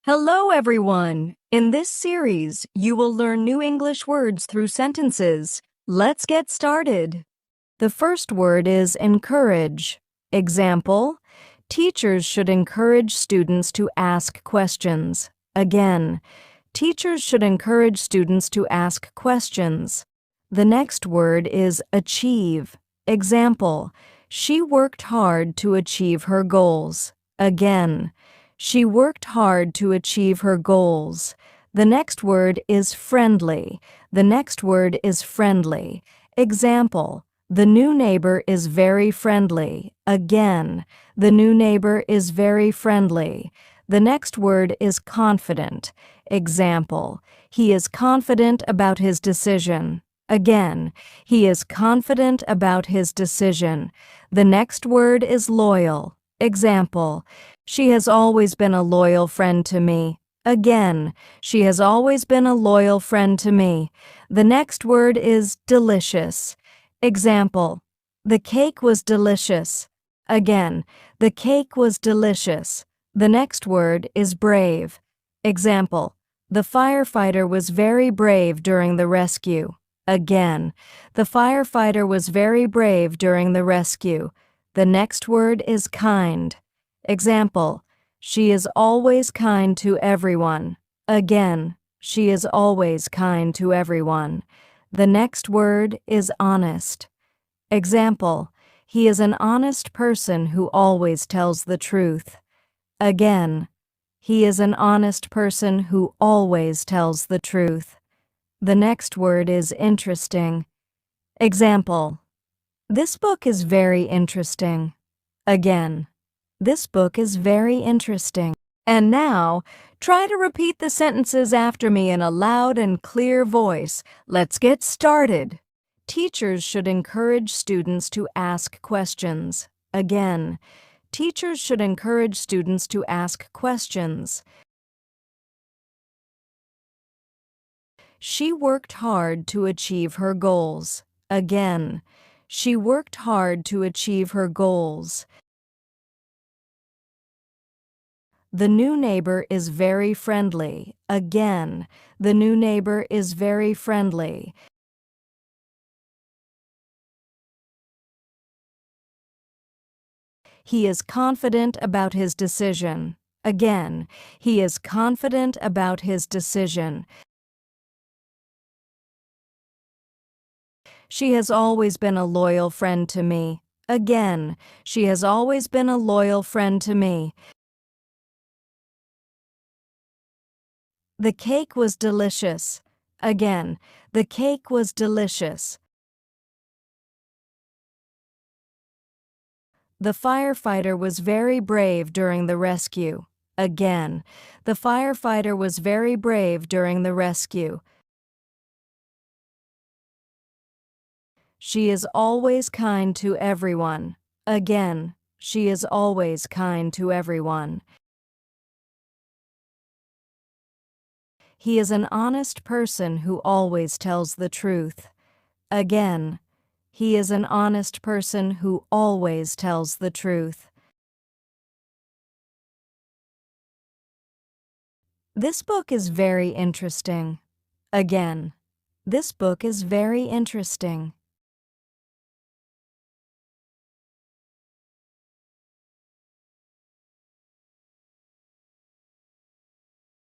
Hello, everyone! In this series, you will learn new English words through sentences. Let's get started. The first word is encourage. Example, teachers should encourage students to ask questions. Again, teachers should encourage students to ask questions. The next word is achieve. Example, she worked hard to achieve her goals. Again, she worked hard to achieve her goals. The next word is friendly. The next word is friendly. Example, the new neighbor is very friendly. Again, the new neighbor is very friendly. The next word is confident. Example, he is confident about his decision. Again, he is confident about his decision. The next word is loyal. Example, she has always been a loyal friend to me. Again, she has always been a loyal friend to me. The next word is delicious. Example, the cake was delicious. Again, the cake was delicious. The next word is brave. Example, the firefighter was very brave during the rescue. Again, the firefighter was very brave during the rescue. The next word is kind. Example, she is always kind to everyone. Again, she is always kind to everyone. The next word is honest. Example, he is an honest person who always tells the truth. Again, he is an honest person who always tells the truth. The next word is interesting. Example, this book is very interesting. Again, this book is very interesting. And now, try to repeat the sentences after me in a loud and clear voice. Let's get started. Teachers should encourage students to ask questions. Again, teachers should encourage students to ask questions. She worked hard to achieve her goals. Again, she worked hard to achieve her goals. The new neighbor is very friendly. Again, the new neighbor is very friendly. He is confident about his decision. Again, he is confident about his decision. She has always been a loyal friend to me. Again, she has always been a loyal friend to me. The cake was delicious. Again, the cake was delicious. The firefighter was very brave during the rescue. Again, the firefighter was very brave during the rescue. She is always kind to everyone. Again, she is always kind to everyone. He is an honest person who always tells the truth. Again, he is an honest person who always tells the truth. This book is very interesting. Again, this book is very interesting.